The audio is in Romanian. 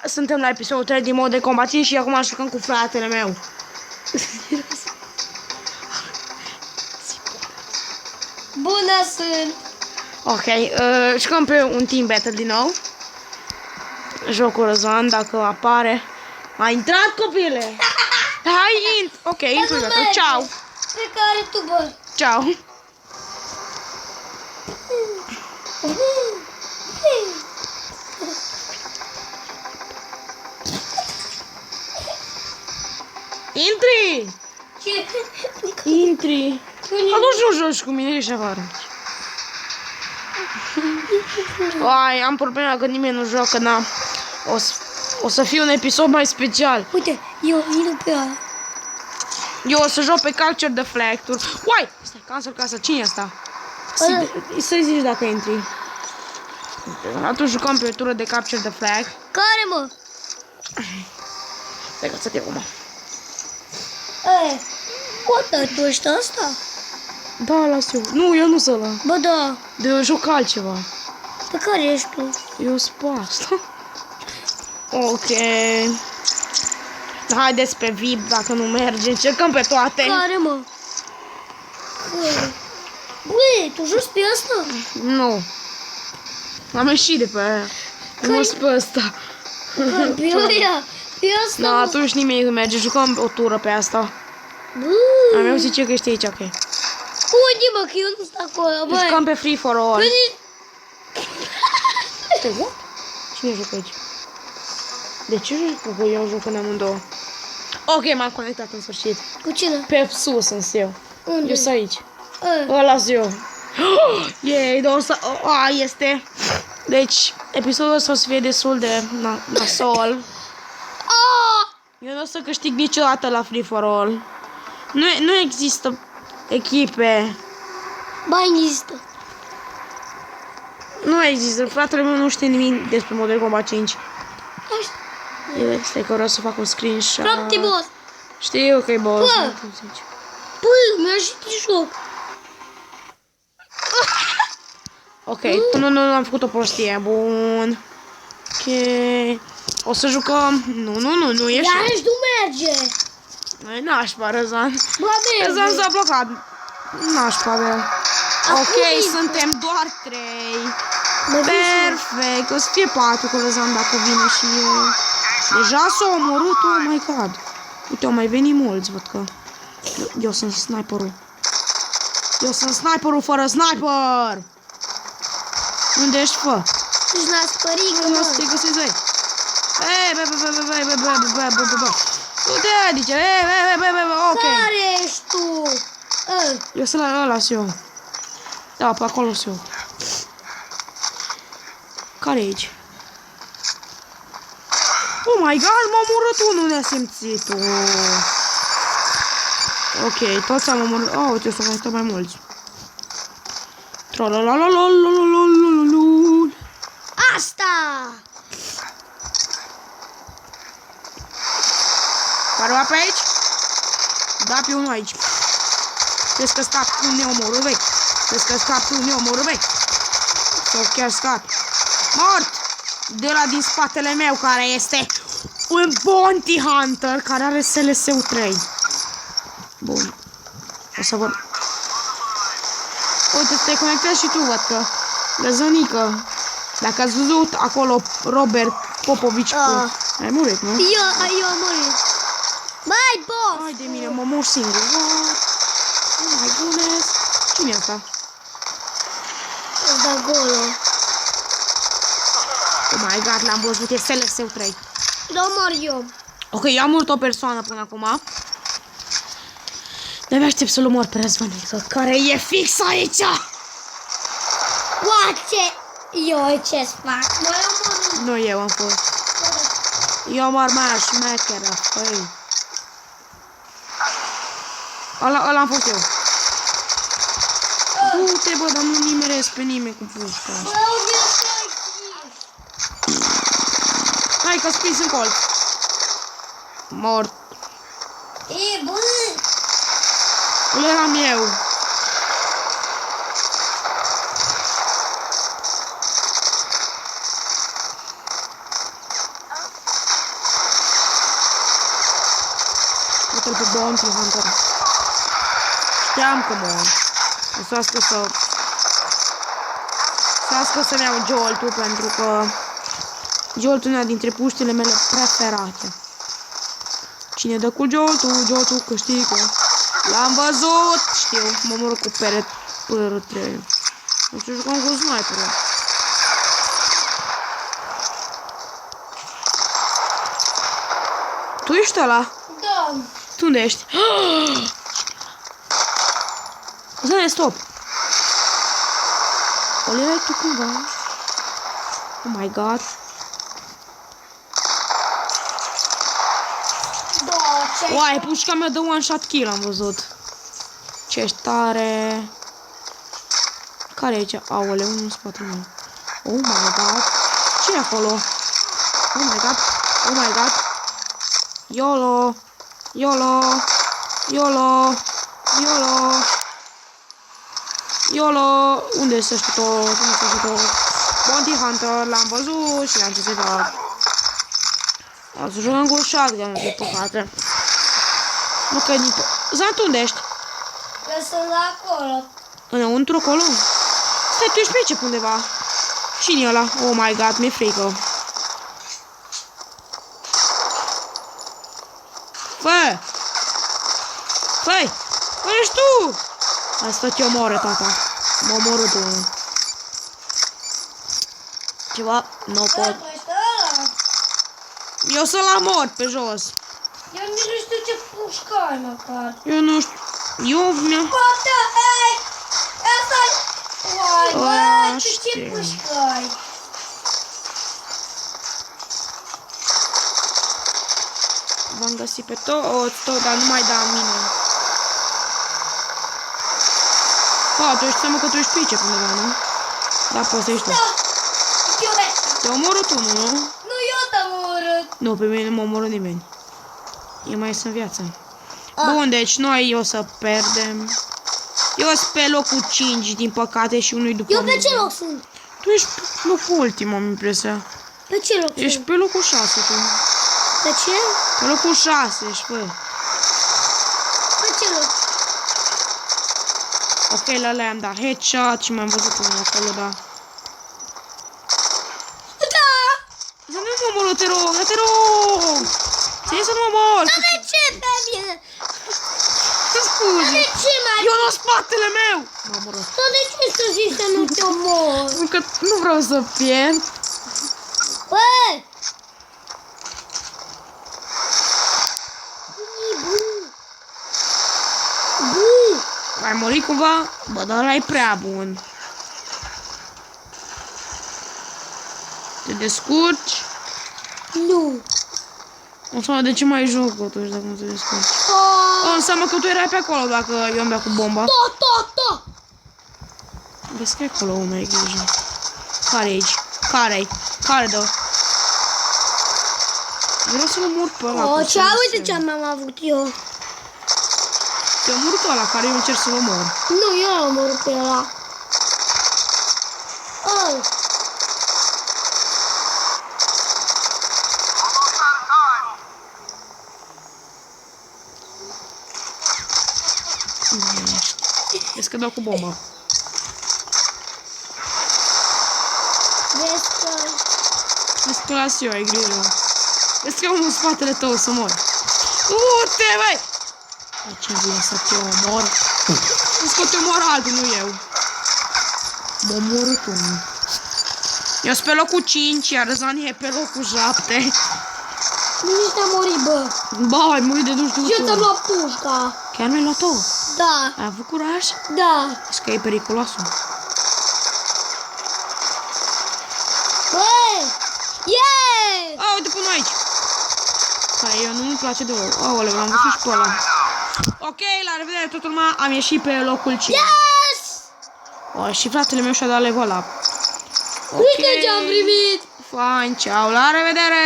Suntem la episodul 3 din mod de combatit și acum jucăm cu fratele meu. Bună sunt! Ok, jucăm pe un team battle din nou. Jocul Răzvan, dacă apare. A intrat, copile! Hai, ok, intru, ciao! Pe care tu, bă! Ciao! Intri! Ce? Intri! Nu joci cu mine, ești afară. Ai, am problema că nimeni nu joacă, na. O să fie un episod mai special. Uite, eu vin pe aia. Eu o să joc pe Capture the Flag. Uai! Stai, cancel casa. Cine e asta? Să-i zici dacă intri. Atunci jucăm pe o tură de Capture the Flag. Care, mă? Stai că să-te acum. Poate tu ești asta? Da, las eu. Nu, eu nu sunt ăla. Bă, da. De eu joc altceva. Pe care ești tu? Eu sunt pe asta. Ok. Haideți pe VIP dacă nu merge. Încercăm pe toate. Care, mă? Care? Băi, tu joci pe asta? Nu. Am ieșit de pe aia. Nu sunt pe asta. Pe aia? Pe asta? Da, atunci nimeni nu merge. Jucăm o tură pe asta. Bă. Am eu zice că ești aici, ok. Unde, mă, că eu nu sunt acolo, băi? Jucăm pe Free for All. Păi, What? Cine jocă aici? De ce joc că eu joc în amândouă? Ok, m-am conectat în sfârșit. Cu cine? Pe sus sunt eu. Unde? Eu sunt aici. A. Ăla sunt eu. Yay, este. Deci, episodul ăsta o să fie destul de nasol. Eu nu o să câștig niciodată la Free for All. Nu există echipe. Ba, există. Nu există. Fratele meu nu știe nimic despre Modern Combat 5. Stai că vreau să fac un screenshot. Frate, boss. Știu că e boss. Bă. Păi, mi-a ieșit din joc. Ok, nu, am făcut o prostie. Bun. Ok. O să jucăm. Nu, ieși. Iarăși nu merge. Nu-i nașpa, Răzvan. Bă, merge. Răzvan s-a blocat. Nașpa, bă. Ok, suntem doar 3. Perfect. O să fie 4 cu Răzvan dacă vine și eu. Deja s-a omorât, oh my god. Uite, au mai venit mulți, văd că. Eu sunt sniperul. Eu sunt sniperul fără sniper. Unde ești, fă? Ești la spărică, Nu o mă. să te găsesc, băi. Du-te, adică, ok. Care ești tu? Eu sunt la ăla, sunt eu. Da, pe acolo sunt eu. Care e aici? Oh my god, m-a omorât unul nesimțitul. Ok, toți am omorât. Oh, uite, să mai stau mai mulți. Trololololololololololol. Asta! Care va pe aici? Da, pe unul aici. Crezi că scap tu neomorul, băi? Crezi că scap tu neomorul, băi? Sau chiar scap? Mort! De la din spatele meu, care este un bounty hunter, care are SLS-ul 3. Bun. O să văd. Uite, te conectezi și tu, văd că. Răzănică. Dacă ați văzut acolo Robert Popovici cu... Ai murit, nu? Eu am murit. Băi, boss! Hai de mine, mă mor singur. What? Oh my goodness. Cine e asta? Îți dau golo. Oh my god, l-am văzut, e SLS-ul 3. Da, mor eu. Ok, eu am mult o persoană până acum. De-abia aștept să-l omor pe Răzvănică, care e fix aici! Oace! Eu ce-ți fac? Mă, eu mă. Nu eu am fost. Eu am armaya șmecheră, păi. Ăla am fost eu. Du-te, bă, dar nu nimeresc pe nimeni cu pușca. Bă, unde stai? Hai că-s prins în colț. Mort. E, bă! Ăla eram eu. bate-l pe Bounty Hunter. Știam că mor. Lăsați să-mi iau Jolt-ul, pentru că Jolt-ul e una dintre puștile mele preferate. Cine dă cu Jolt-ul câștigă. L-am văzut! Știu, mă omoră cu părătrele. Nu știu, jucam cu sniperul. Tu ești ăla? Da. Tu unde ești? Zane, stop! O le ai tu cumva? Oh my god! Da, ce? Uai, pușca mea dă one shot kill, am văzut. Ce ești tare! Care e aici? Aoleu, unul în spatele meu. Oh my god! Ce e acolo? Oh my god! Oh my god! YOLO! YOLO! YOLO! YOLO! YOLO! Unde este ăștia tot? Unde este ăștia tot? Bounty Hunter, l-am văzut și l-am citit. O să jucăm cu shotgun, de păcate. Nu că din... Zan, tu unde ești? Eu sunt acolo. Înăuntru acolo? Stai, tu ești pe aici undeva. Cine e ăla? Oh my god, mi-e frică. Fă! Făi! Unde ești tu? Asta te omoră, tata. Mă omoră tu. Ceva? Nu pot. Tu ești ăla? Eu să-l omor pe jos. Eu nici nu știu ce pușcă ai măcar. Eu nu știu. Eu mi-am... Poate, hei! Asta-i... Uai, bă, tu ce știu. pușcă ai? V-am găsit pe tot, dar nu mai da mine. Tu ești seama că tu ești pe aici undeva, nu? Da, poți să ești tu. Da! Eu de... Te omoră tu, nu? Nu, eu te-am urât. Nu, pe mine nu mă omoră nimeni. Eu mai sunt în viață. Bun, deci noi o să pierdem. Eu sunt pe locul 5, din păcate, și unul după Eu pe mine. ce loc sunt? Tu ești pe locul ultim, am impresia. Pe ce loc Ești sunt? pe locul 6, tu. Pe ce? Pe locul 6 ești, bă. Pe ce loc? Ok, la alea am dat headshot și m-am văzut unul acolo, da. Da! Să nu mă omoră, te rog, te rog! Ție să nu mă omor! Dar de ce pe mine? Dar Scuze! de ce mai... Eu în spatele meu! Mă omoră. Dar de ce să zici să nu te omor? Pentru că nu vreau să pierd. Bă! Ai murit cumva? Bă, dar ăla e prea bun. Te descurci? Nu. Înseamnă de ce mai joc totuși dacă nu te descurci. Înseamnă că tu erai pe acolo dacă eu am dat cu bomba. Da. Vezi că e acolo unul, ai grijă. Care e aici? Care-i? Care dă? Vreau să-l omor pe ăla. Ce uite ce am avut eu. Te omor pe ăla care eu încerc să-l omor. Nu, eu am omorât pe ăla. Vezi că dau cu bomba. Vezi că las eu, ai grijă. Vezi că am în spatele tău să mor. Du-te, băi! Ce vine să te omor? Vezi că te omor altul, nu eu. Mă omoră tu. Eu sunt pe locul 5, iar Zani e pe locul 7. Nici te-am murit, bă. Bă, ai murit de nu știu Eu ce. te-am luat pușca. Chiar mi-ai luat-o? Da. Ai avut curaj? Da. Zici că e periculoasă. Băi! Yeah! A, uite până aici. Hai, eu nu-mi place de ou. Aoleu, l-am văzut și pe ăla. Ok, la revedere toată lumea. Am ieșit pe locul 5. Yes! O, și fratele meu și-a dat level up. Uite ce am primit! Fain, ceau, la revedere!